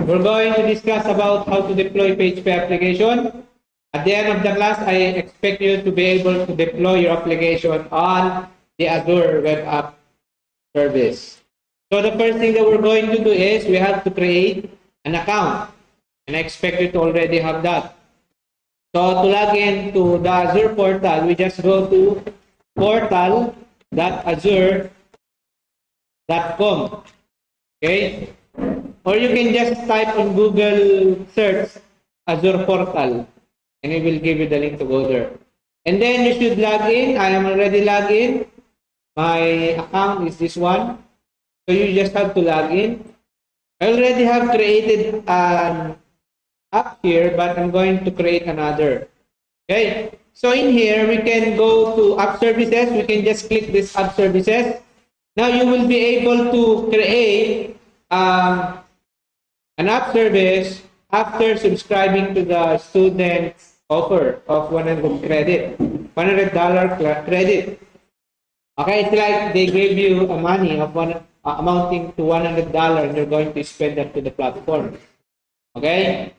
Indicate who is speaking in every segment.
Speaker 1: we're going to discuss about how to deploy PHP application. At the end of the class, I expect you to be able to deploy your application on the Azure Web App Service. So the first thing that we're going to do is we have to create an account. And I expect you to already have that. So to log in to the Azure portal, we just go to portal.azure.com. Okay? Or you can just type on Google search Azure portal and it will give you the link to go there. And then you should log in. I am already logged in. My account is this one. So you just have to log in. I already have created an app here, but I'm going to create another. Okay. So in here, we can go to app services. We can just click this app services. Now you will be able to create an app service after subscribing to the student's offer of $100 credit. Okay, it's like they gave you a money of amounting to $100 and you're going to spend that to the platform. Okay?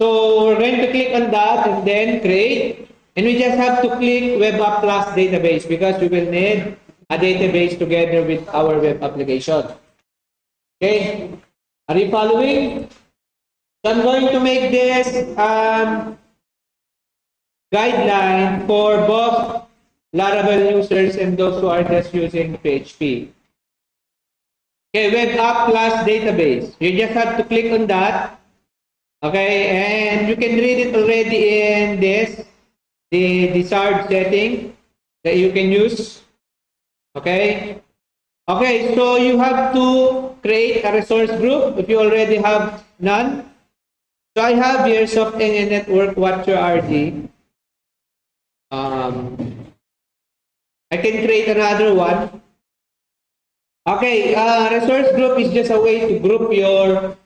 Speaker 1: So we're going to click on that and then create. And we just have to click Web App Plus database because we will need a database together with our web application. Okay? Are you following? So I'm going to make this guideline for both Laravel users and those who are just using PHP. Okay, Web App Plus database. You just have to click on that. Okay, and you can read it already in this, the desired setting that you can use. Okay. Okay, so you have to create a resource group if you already have none. So I have here Software Network Watcher RD. I can create another one. Okay, resource group is just a way to group your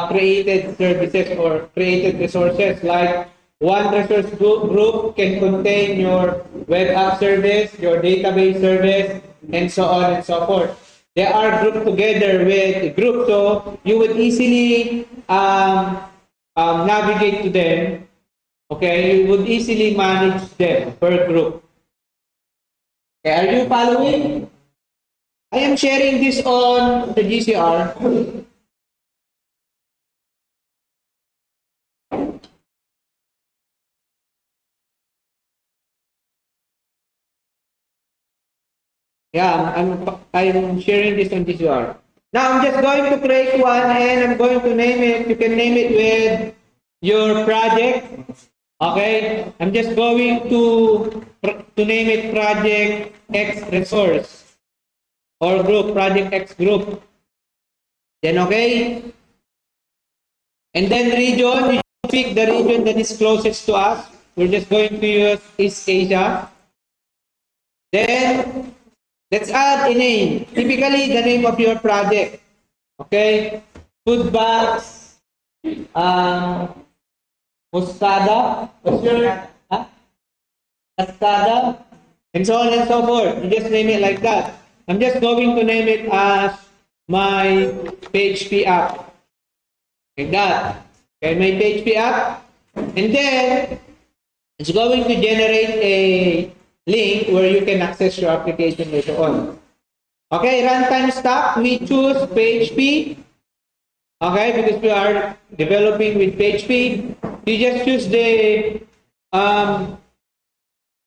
Speaker 1: created services or created resources. Like one resource group can contain your web app service, your database service, and so on and so forth. They are grouped together with a group, so you would easily navigate to them. Okay, you would easily manage them per group. Okay, are you following? I am sharing this on the GCR. Yeah, I'm sharing this on GCR. Now I'm just going to create one and I'm going to name it. You can name it with your project. Okay, I'm just going to name it Project X Resource or Group, Project X Group. Then okay, and then region. You pick the region that is closest to us. We're just going to use East Asia. Then let's add a name. Typically, the name of your project. Okay, food bags. Moscada, Cascada, and so on and so forth. You just name it like that. I'm just going to name it as my PHP app. Like that. Okay, my PHP app. And then, it's going to generate a link where you can access your application later on. Okay, runtime stack, we choose PHP. Okay, because we are developing with PHP. You just choose the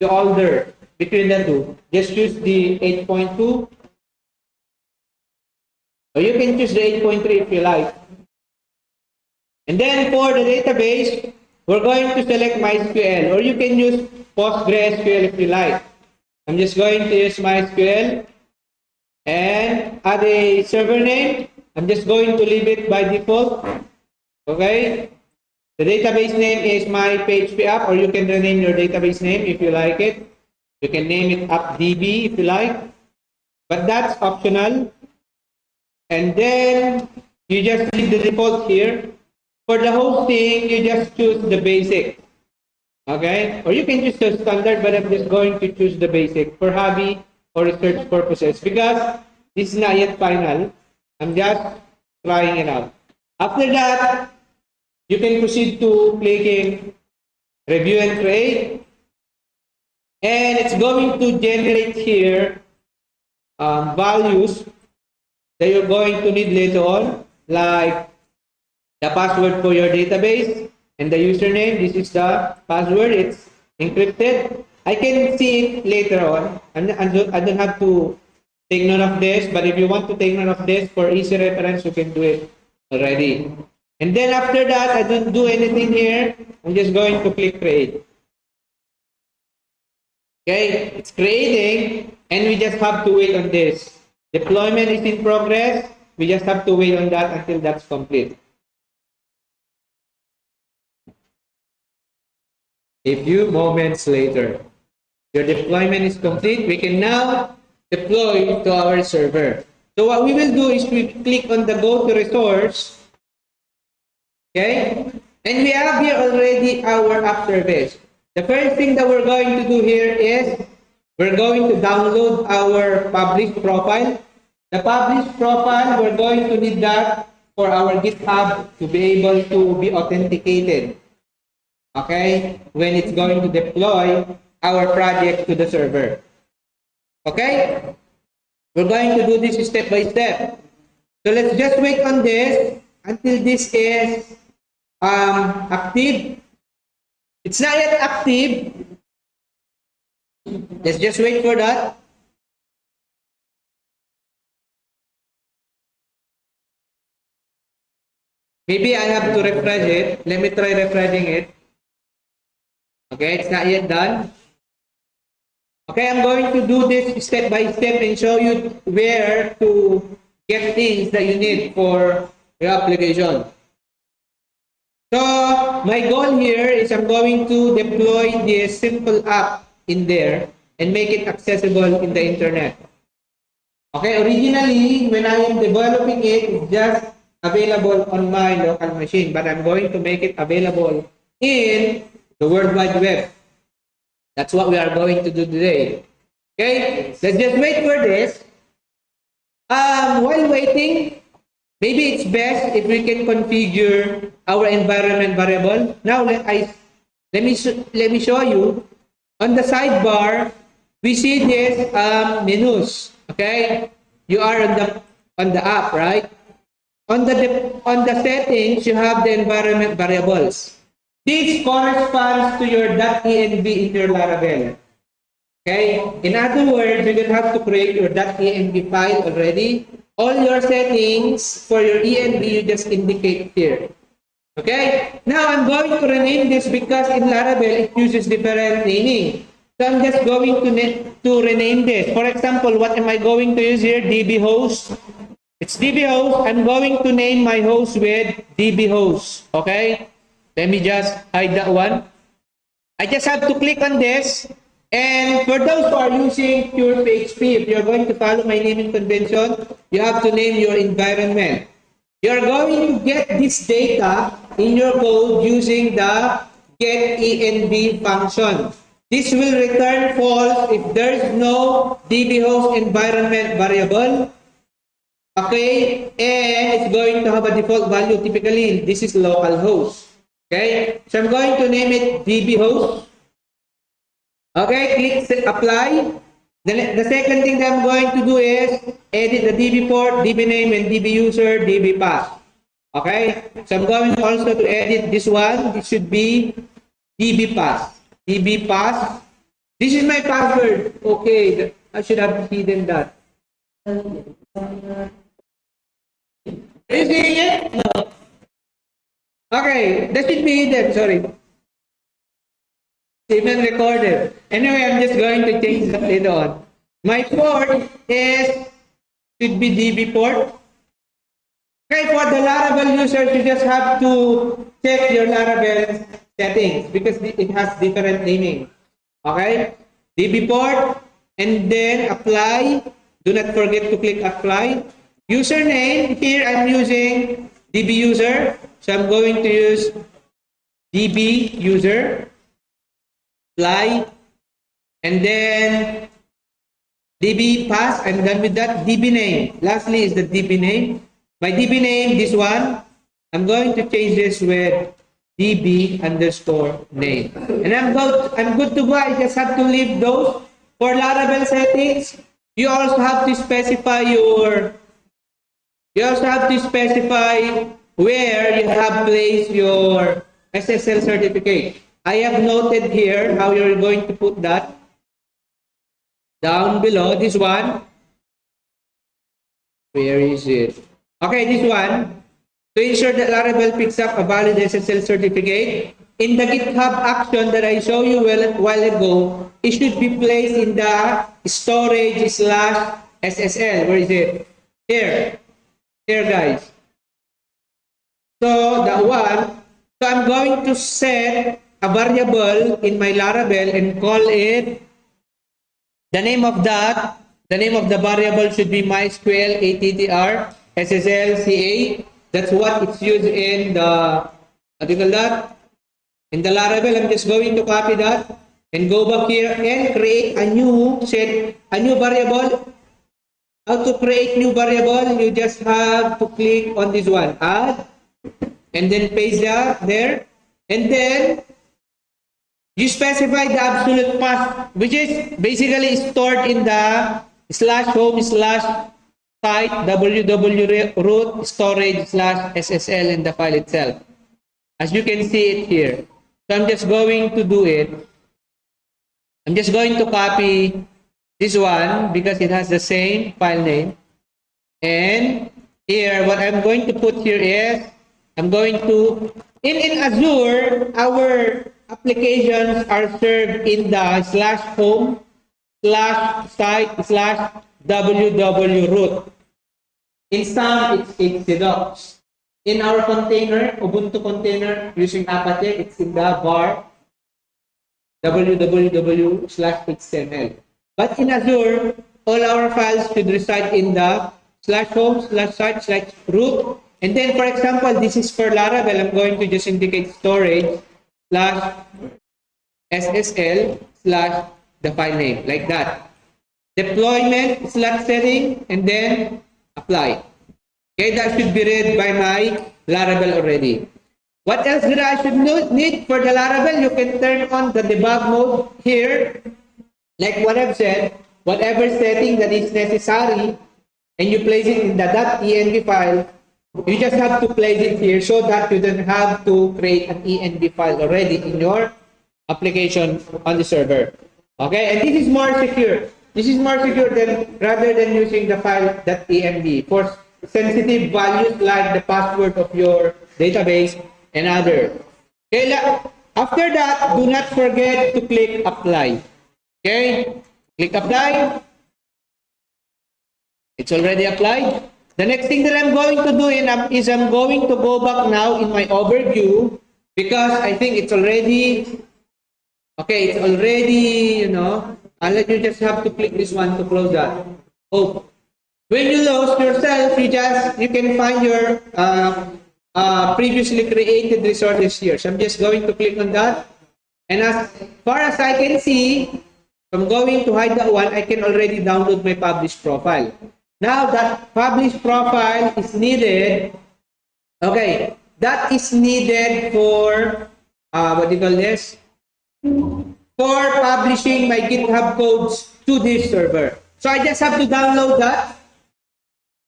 Speaker 1: order between the two. Just choose the 8.2. Or you can choose the 8.3 if you like. And then for the database, we're going to select MySQL. Or you can use PostgreSQL if you like. I'm just going to use MySQL. And add a server name. I'm just going to leave it by default. Okay. The database name is my PHP app, or you can rename your database name if you like it. You can name it AppDB if you like, but that's optional. And then you just leave the default here. For the hosting, you just choose the basic. Okay? Or you can choose the standard, but I'm just going to choose the basic for hobby or research purposes because this is not yet final. I'm just trying it out. After that, you can proceed to clicking review and create. And it's going to generate here values that you're going to need later on, like the password for your database and the username. This is the password. It's encrypted. I can see it later on. I don't have to take note of this, but if you want to take note of this for easy reference, you can do it already. And then after that, I don't do anything here. I'm just going to click create. Okay, it's creating, and we just have to wait on this. Deployment is in progress. We just have to wait on that until that's complete. A few moments later, your deployment is complete. We can now deploy to our server. So what we will do is we click on the go to resource. Okay, and we have here already our app service. The first thing that we're going to do here is we're going to download our published profile. The published profile, we're going to need that for our GitHub to be able to be authenticated. Okay, when it's going to deploy our project to the server. Okay, we're going to do this step by step. So let's just wait on this until this is active. It's not yet active. Let's just wait for that. Maybe I have to refresh it. Let me try refreshing it. Okay, it's not yet done. Okay, I'm going to do this step by step and show you where to get things that you need for your application. So, my goal here is I'm going to deploy this simple app in there and make it accessible in the internet. Okay, originally, when I am developing it, it's just available on my local machine, but I'm going to make it available in the World Wide Web. That's what we are going to do today. Okay, let's just wait for this. While waiting, maybe it's best if we can configure our environment variable. Now let me show you. On the sidebar, we see this menus. Okay, you are on the app, right? On the settings, you have the environment variables. This corresponds to your .env in your Laravel. Okay? In other words, you don't have to create your .env file already. All your settings for your env, you just indicate here. Okay? Now, I'm going to rename this because in Laravel, it uses different naming. So, I'm just going to rename this. For example, what am I going to use here? dbhost. It's dbhost. I'm going to name my host with dbhost. Okay? Let me just hide that one. I just have to click on this. And for those who are using pure PHP, if you're going to follow my naming convention, you have to name your environment. You're going to get this data in your code using the getEnv function. This will return false if there is no dbhost environment variable. Okay, and it's going to have a default value. Typically, this is localhost. Okay, so I'm going to name it dbhost. Okay, click apply. The second thing that I'm going to do is edit the db port, db name, and db user, db path. Okay, so I'm going also to edit this one. This should be db path. db path. This is my password. Okay, I should have hidden that. Are you seeing it? No. Okay, that should be hidden, sorry. Even recorded. Anyway, I'm just going to change that later on. My port should be DB port. Okay, for the Laravel users, you just have to check your Laravel settings because it has different naming. Okay, DB port, and then apply. Do not forget to click apply. Username, here I'm using DB user. So I'm going to use DB user, apply, and then DB pass. I'm done with that. DB name. Lastly is the DB name. My DB name, this one. I'm going to change this with db underscore name. And I'm good to go. I just have to leave those. For Laravel settings, you also have to specify where you have placed your SSL certificate. I have noted here how you're going to put that down below. This one, where is it? Okay, this one. To ensure that Laravel picks up a valid SSL certificate, in the GitHub action that I showed you a while ago, it should be placed in the storage slash SSL. Where is it? Here. Here, guys. So, that one. So, I'm going to set a variable in my Laravel and call it, the name of the variable should be MySQL attr SSL CA. That's what it's used in the, what do you call that? In the Laravel. I'm just going to copy that and go back here and create a new variable. How to create new variable? You just have to click on this one, add, and then paste that there, and then you specify the absolute path, which is basically stored in the /home/site www root storage/SSL in the file itself. As you can see it here. So I'm just going to do it. I'm just going to copy this one because it has the same file name. And here, what I'm going to put here is, I'm going to, in Azure, our applications are served in the /home/site/www root. In some, it's htdocs. In our container, Ubuntu container using Apache, it's in the var www/xml. But in Azure, all our files should reside in the /home/site/root. And then, for example, this is for Laravel. I'm going to just indicate storage/SSL/the file name, like that. Deployment /setting, and then apply. Okay, that should be read by my Laravel already. What else that I should need for the Laravel? You can turn on the debug mode here. Like what I've said, whatever setting that is necessary, and you place it in the .env file, you just have to place it here so that you don't have to create an env file already in your application on the server. Okay, and this is more secure. This is more secure rather than using the file .env for sensitive values like the password of your database and other. Okay, after that, do not forget to click apply. Okay, click apply. It's already applied. The next thing that I'm going to do is I'm going to go back now in my overview because I think it's already, okay, it's already, I'll let you just have to click this one to close that. Oh, when you lost yourself, you can find your previously created resources here. So I'm just going to click on that. And as far as I can see, I'm going to hide that one. I can already download my published profile. Now that published profile is needed. Okay, that is needed for, what do you call this? For publishing my GitHub codes to this server. So I just have to download that.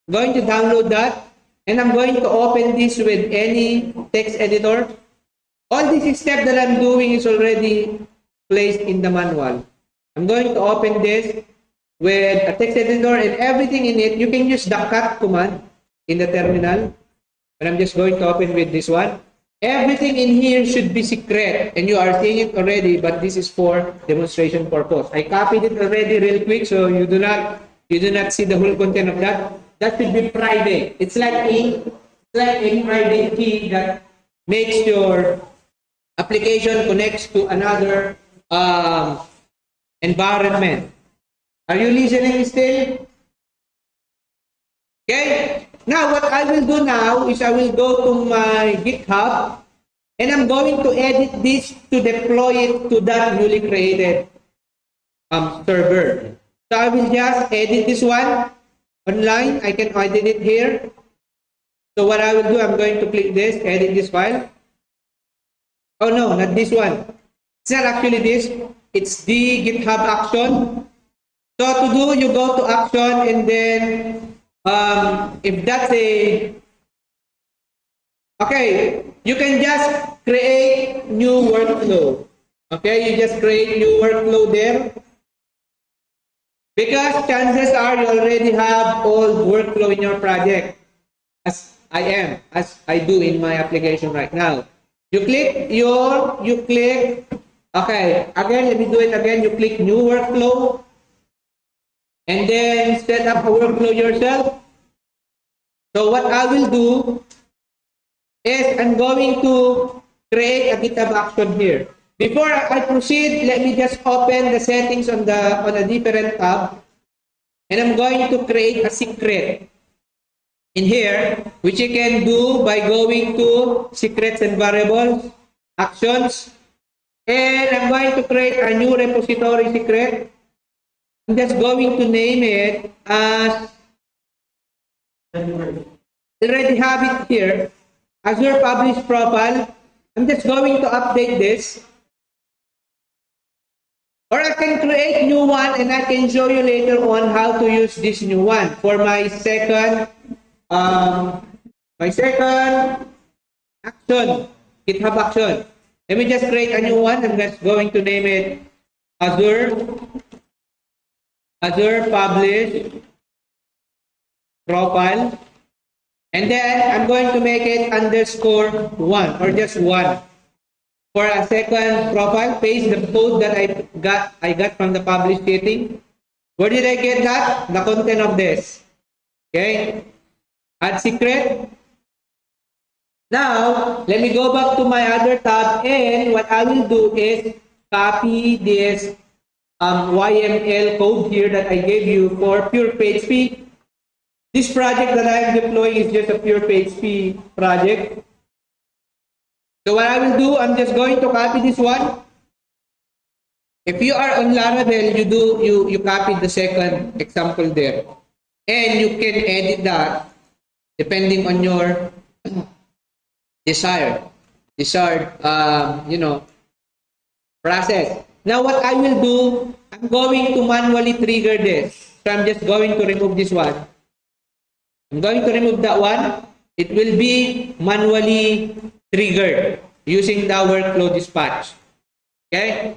Speaker 1: I'm going to download that. And I'm going to open this with any text editor. All this step that I'm doing is already placed in the manual. I'm going to open this with a text editor and everything in it. You can use the cat command in the terminal. But I'm just going to open with this one. Everything in here should be secret. And you are seeing it already, but this is for demonstration purpose. I copied it already real quick so you do not see the whole content of that. That should be private. It's like a private key that makes your application connects to another environment. Are you listening still? Okay. Now, what I will do now is I will go to my GitHub and I'm going to edit this to deploy it to that newly created server. So I will just edit this one online. I can edit it here. So what I will do, I'm going to click this, edit this file. Oh no, not this one. It's not actually this. It's the GitHub action. So to do, you go to action and then if that's a okay, you can just create new workflow. Okay, you just create new workflow there because chances are you already have old workflow in your project as I do in my application right now. You click, okay, again, let me do it again. You click new workflow and then set up a workflow yourself. So what I will do is I'm going to create a GitHub action here. Before I proceed, let me just open the settings on a different tab, and I'm going to create a secret in here, which you can do by going to secrets and variables, actions, and I'm going to create a new repository secret. I'm just going to name it as, already have it here, Azure Publish Profile. I'm just going to update this. Or I can create new one and I can show you later on how to use this new one for um, my second action, GitHub action. Let me just create a new one. I'm just going to name it Azure Publish Profile. And then I'm going to make it _1 or just one. For a second profile, paste the code that I got from the published setting. Where did I get that? The content of this. Okay. Add secret. Now, let me go back to my other tab, and what I will do is copy this YML code here that I gave you for pure PHP. This project that I am deploying is just a pure PHP project. So what I will do, I'm just going to copy this one. If you are on Laravel, you copy the second example there. And you can edit that depending on your desired process. Now what I will do, I'm going to manually trigger this. So I'm just going to remove this one. I'm going to remove that one. It will be manually triggered using the workflow dispatch. Okay.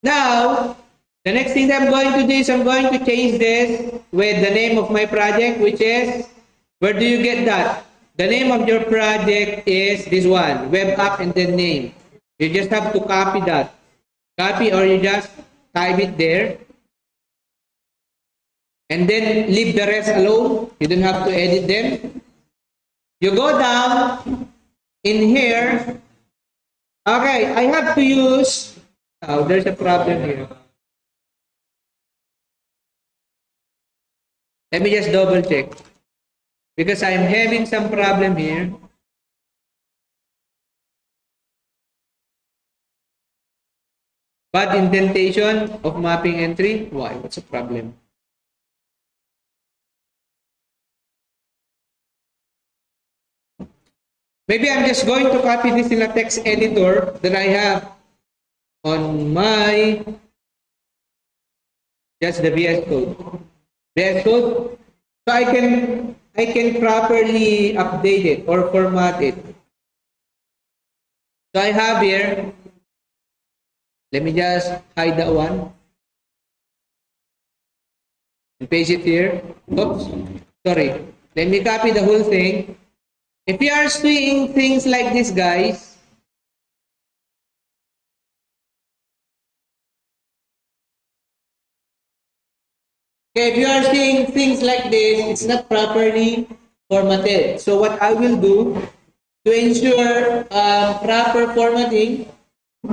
Speaker 1: Now, the next thing that I'm going to do is I'm going to change this with the name of my project, which is, where do you get that? The name of your project is this one, web app and then name. You just have to copy that. Copy or you just type it there. And then leave the rest alone. You don't have to edit them. You go down in here. Okay, I have to use, oh, there's a problem here. Let me just double check. Because I'm having some problem here. Bad indentation of mapping entry. Why? What's the problem? Maybe I'm just going to copy this in a text editor that I have on my, just the VS Code. VS Code. So I can properly update it or format it. So I have here, let me just hide that one and paste it here. Oops, sorry. Let me copy the whole thing. If you are seeing things like this, guys, okay, if you are seeing things like this, it's not properly formatted. So what I will do to ensure proper formatting,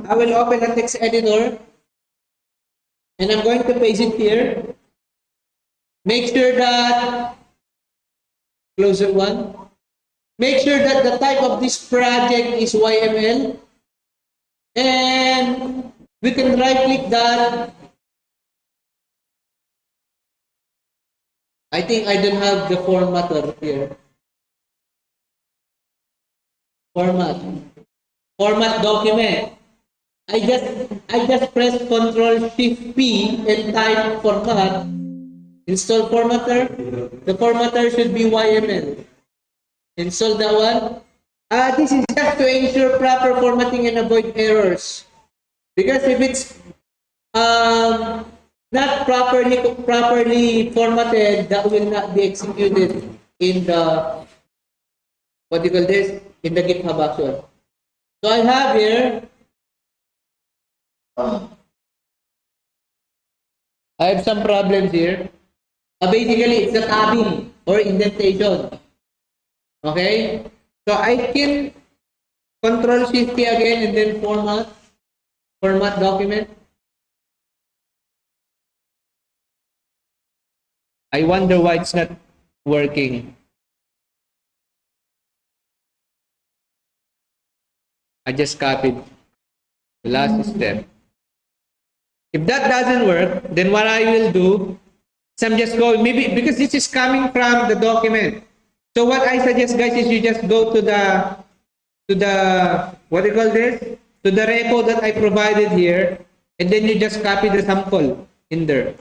Speaker 1: I will open a text editor and I'm going to paste it here. Make sure that, close that one. Make sure that the type of this project is YML. And we can right click that. I think I don't have the formatter here.
Speaker 2: Format document. I just press Control Shift P and type format. Install formatter. The formatter should be YML. Install that one. This is just to ensure proper formatting and avoid errors. Because if it's not properly formatted, that will not be executed in the, what do you call this? In the GitHub action. So I have here, I have some problems here. Basically, it's the tabbing or indentation. Okay? So I can Control Shift P again and then format document.
Speaker 1: I wonder why it's not working. I just copied the last step. If that doesn't work, then what I will do is I'm just going, maybe because this is coming from the document. So what I suggest, guys, is you just go to the what do you call this? To the repo that I provided here, and then you just copy the sample in there.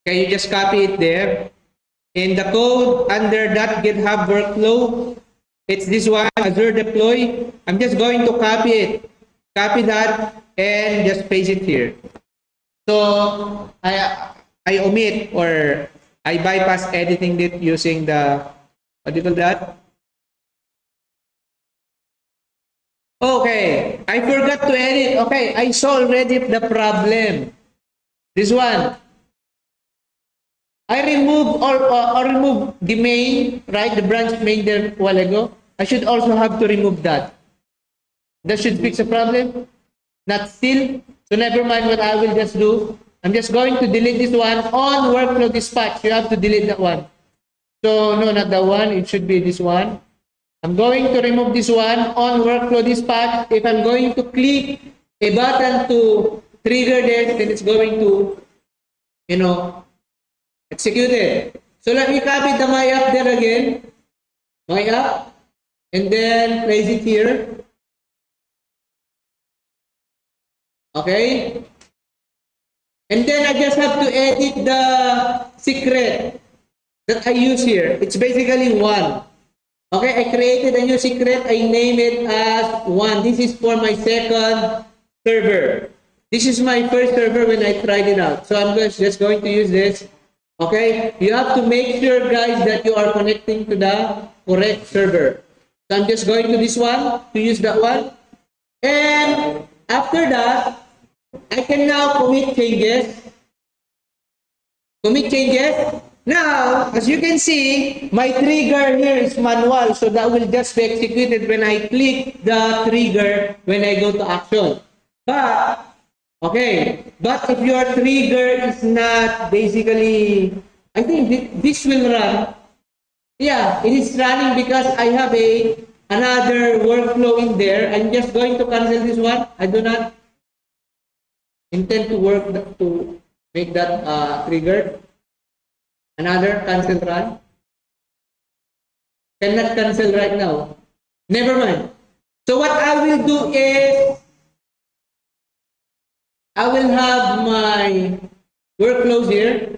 Speaker 1: Okay, you just copy it there. In the code under that GitHub workflow, it's this one, Azure deploy. I'm just going to copy it. Copy that and just paste it here. So I omit or I bypass editing it using the, what do you call that? Okay, I forgot to edit. Okay, I saw already the problem. This one. I remove or remove the main, right? The branch main there a while ago. I should also have to remove that. That should fix the problem. Not still. So never mind what I will just do. I'm just going to delete this one on workflow dispatch. You have to delete that one. So no, not that one. It should be this one. I'm going to remove this one on workflow dispatch. If I'm going to click a button to trigger this, then it's going to, execute it. So let me copy the my app there again. My app. And then place it here. Okay. And then I just have to edit the secret that I use here. It's basically one. Okay, I created a new secret. I name it as one. This is for my second server. This is my first server when I tried it out. So I'm just going to use this. Okay, you have to make sure, guys, that you are connecting to the correct server. So I'm just going to this one to use that one. And after that, I can now commit changes. Now, as you can see, my trigger here is manual. So that will just be executed when I click the trigger when I go to action. But if your trigger is not basically, I think this will run. Yeah, it is running because I have another workflow in there. I'm just going to cancel this one. I do not intend to make that triggered. Another cancel run. Cannot cancel right now. Never mind. So what I will do is I will have my workflows here.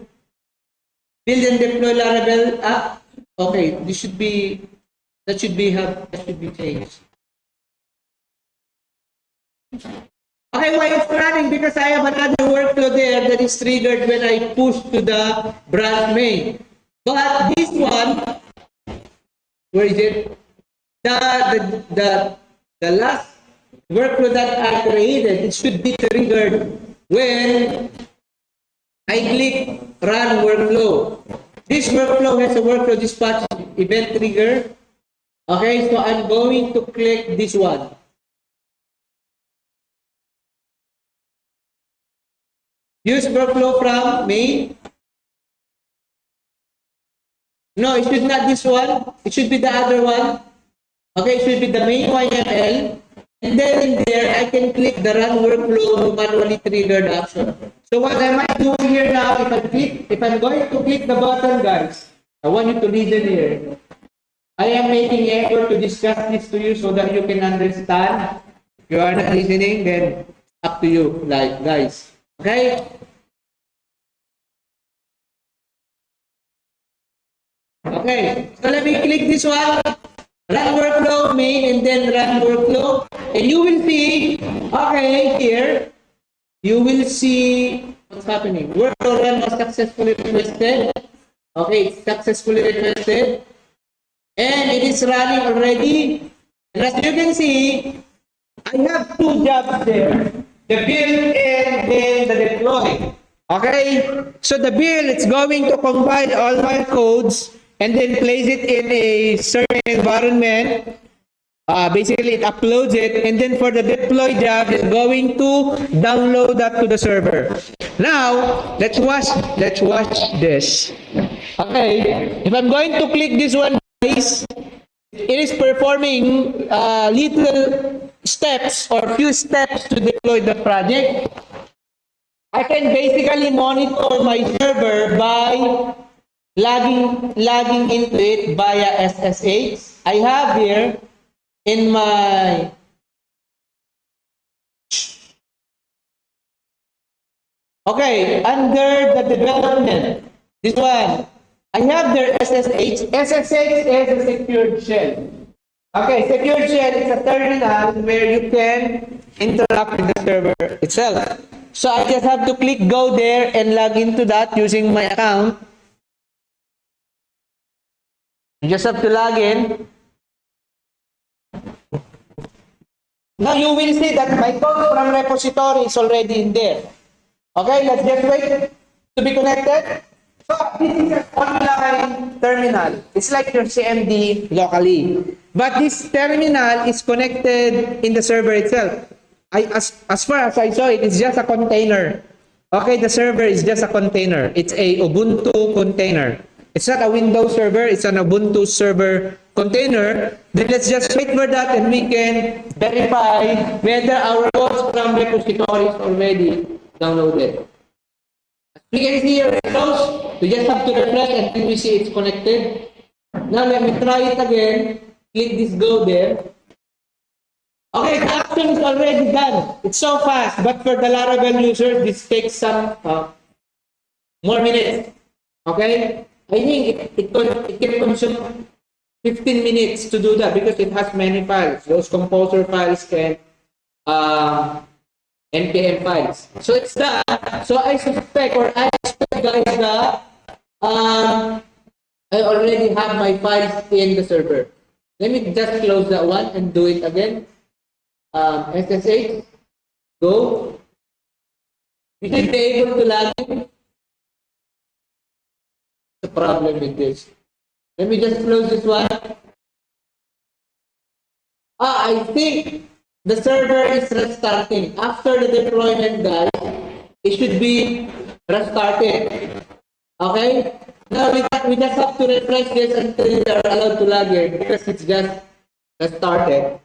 Speaker 1: Build and deploy Laravel app. Okay, that should be changed. Okay, why it's running? Because I have another workflow there that is triggered when I push to the branch main. But this one, where is it? The last workflow that I created, it should be triggered when I click run workflow. This workflow has a workflow dispatch event trigger. Okay, so I'm going to click this one. Use workflow from main. No, it should not this one. It should be the other one. Okay, it should be the main YML. And then in there, I can click the run workflow manually triggered action. So what am I doing here now? If I'm going to click the button, guys, I want you to listen here. I am making effort to discuss this to you so that you can understand. If you are not listening, then up to you, like guys. Okay? Okay. So let me click this one. Run workflow main and then run workflow. And you will see, okay, here, you will see what's happening. Workflow run was successfully requested. Okay, it's successfully requested. And it is running already. And as you can see, I have two jobs there. The build and then the deploy. Okay? So the build, it's going to combine all my codes and then place it in a certain environment. Basically, it uploads it. And then for the deploy job, it's going to download that to the server. Now, let's watch this. Okay? If I'm going to click this one, guys, it is performing little steps or few steps to deploy the project. I can basically monitor my server by logging into it via SSH. I have here in my under the development, this one, I have their SSH. SSH is a secured shell. Okay, secured shell is a terminal where you can interact with the server itself. So I just have to click go there and log into that using my account. You just have to log in. Now you will see that my code from repository is already in there. Okay, let's just wait to be connected. So this is an online terminal. It's like your CMD locally. But this terminal is connected in the server itself. As far as I saw it, it's just a container. Okay, the server is just a container. It's a Ubuntu container. It's not a Windows server, it's an Ubuntu server container. Then let's just wait for that and we can verify whether our codes from repository is already downloaded. As we can see here, it's close. We just have to refresh until we see it's connected. Now let me try it again. Click this go there. Okay, the action is already done. It's so fast, but for the Laravel user, this takes some more minutes. Okay? I think it can consume 15 minutes to do that because it has many files. Those composer files and NPM files. So it's done. So I suspect or I expect guys that I already have my files in the server. Let me just close that one and do it again. SSH, go. You should be able to log in. The problem with this. Let me just close this one. I think the server is restarting. After the deployment, guys, it should be restarted. Okay? Now we just have to refresh this until we are allowed to log in because it's just restarted.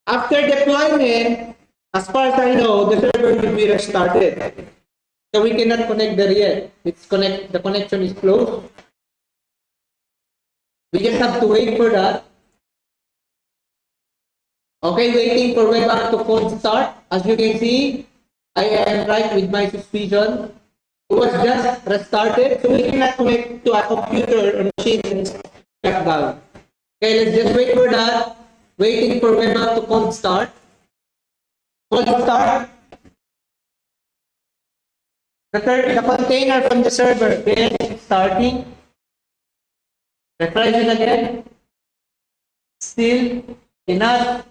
Speaker 1: After deployment, as far as I know, the server will be restarted. So we cannot connect there yet. The connection is closed. We just have to wait for that. Okay, waiting for web app to cold start. As you can see, I am right with my suspicion. It was just restarted, so we cannot connect to a computer or machine and shut down. Okay, let's just wait for that. Waiting for web app to cold start. Cold start. The container from the server is starting. Refresh it again. Still not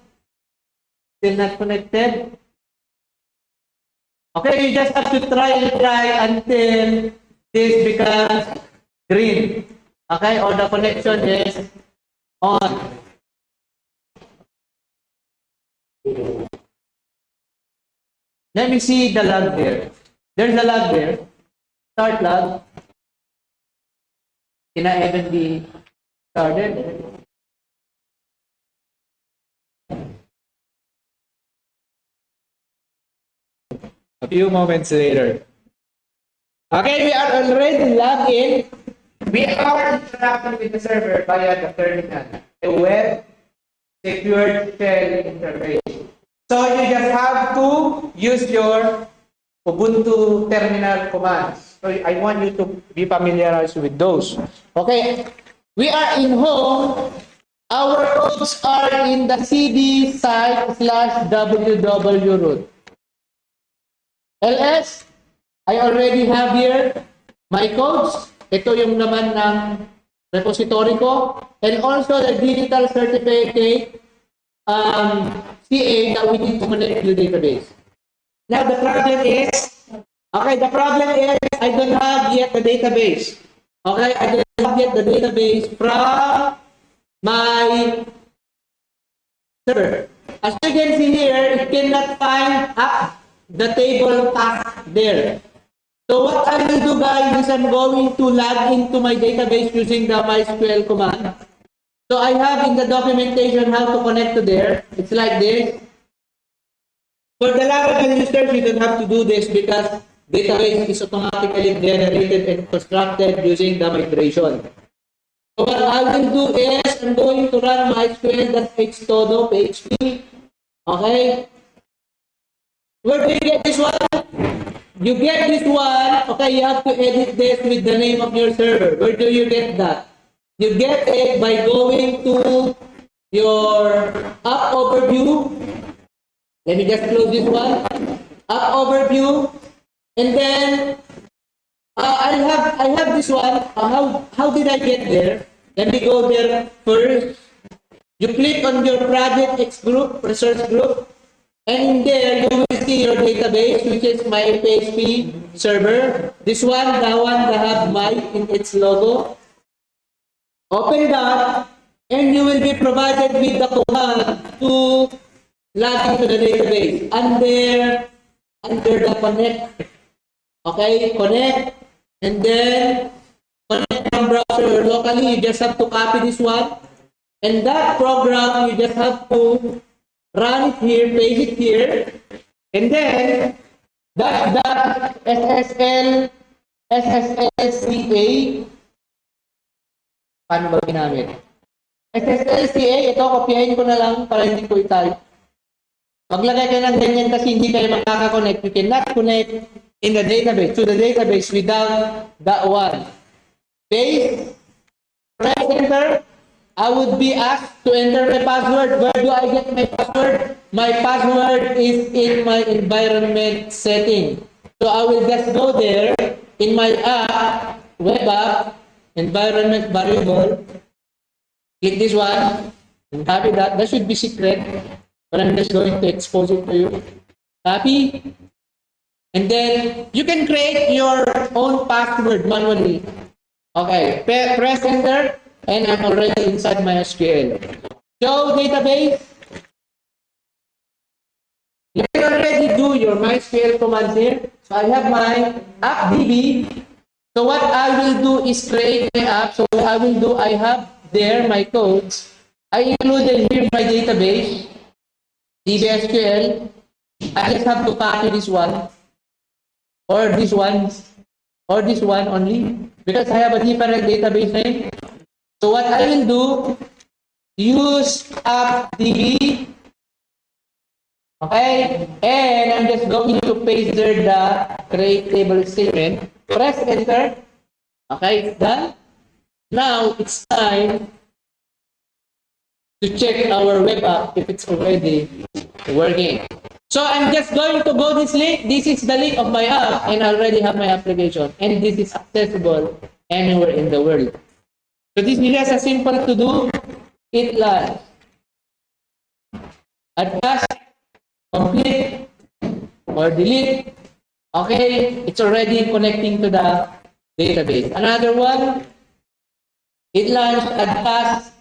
Speaker 1: connected. Okay, you just have to try until this becomes green. Okay, or the connection is on. Let me see the log there. There's a log there. Start log. Can I even be started? A few moments later. Okay, we are already logged in. We are interacting with the server via the terminal. a web secured shell interface. So you just have to use your Ubuntu terminal commands. So I want you to be familiarized with those. Okay, we are in home. Our codes are in the cd site/ww root. ls, I already have here my codes. Ito yung naman ng repository ko. And also the digital certificate CA that we need to connect to the database. Now the problem is, the problem is I don't have yet the database. Okay, I don't have yet the database from my server. As you can see here, it cannot find the table path there. So what I will do, guys, is I'm going to log into my database using the MySQL command. So I have in the documentation how to connect to there. It's like this. For the Laravel users, you don't have to do this because database is automatically generated and constructed using the migration. So what I will do is I'm going to run MySQL.htodo PHP. Okay. Where do you get this one? You get this one. Okay, you have to edit this with the name of your server. Where do you get that? You get it by going to your app overview. Let me just close this one. App overview. And then I have this one. How did I get there? Let me go there first. You click on your project X group, resource group, and in there you will see your database, which is my PHP server. This one, the one that have my in its logo. Open that, and you will be provided with the command to log into the database under the connect. Okay, connect, and then connect from browser or locally. You just have to copy this one, and that program you just have to run it here, paste it here, and then that SSLCA. Paano ba ginamit? SSLCA, ito, kopyahin ko na lang para hindi ko i-type. Maglagay kayo ng ganyan kasi hindi kayo makaka-connect. You cannot connect in the database, to the database without that one. Paste, press enter. I would be asked to enter my password. Where do I get my password? My password is in my environment setting. So I will just go there in my app, web app, environment variable. Click this one and copy that. That should be secret, but I'm just going to expose it to you. Copy. And then you can create your own password manually. Okay, press enter, and I'm already inside my SQL. Show database. You can already do your MySQL commands here. So I have my appdb. So what I will do is create my app. So what I will do, I have there my codes. I included here my database, DBSQL. I just have to copy this one, or this one, or this one only, because I have a different database name. So what I will do, use appdb. Okay, and I'm just going to paste there the create table statement. Press enter. Okay, it's done. Now it's time to check our web app if it's already working. So I'm just going to go this link. This is the link of my app, and I already have my application, and this is accessible anywhere in the world. So this is just a simple to do. It live. Adjust, complete, or delete. Okay, it's already connecting to the database. Another one, it launch, adjust,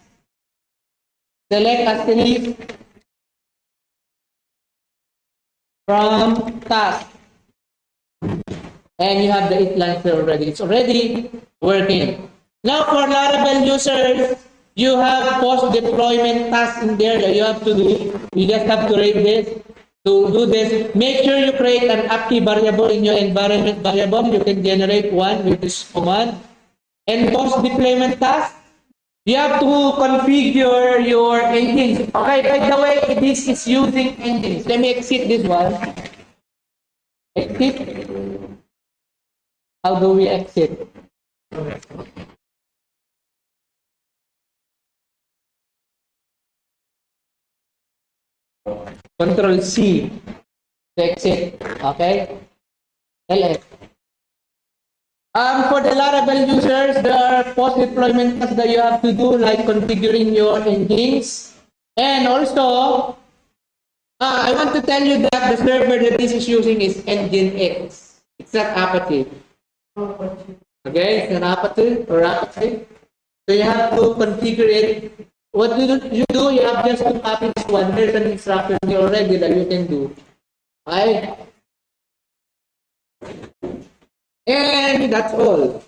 Speaker 1: select asterisk from task, and you have the it launcher already. It's already working. Now for Laravel users, you have post deployment tasks in there that you have to do. You just have to read this. To do this, make sure you create an AppKey variable in your environment variable. You can generate one with this command. And post deployment task,
Speaker 2: You have to configure your engines. Okay, by the way, this is using engines. Let me exit this one. Exit. How do we exit? Control C to exit. Okay? LS. For the Laravel users, there are post-deployment tasks that you have to do, like configuring your engines. And also, I want to tell you that the server that this is using is Nginx. It's not Apache. Okay, it's not Apache or Apache. So you have to configure it. What you do, you have just to copy this one. There's an instruction here already that you can do. Okay? And that's all.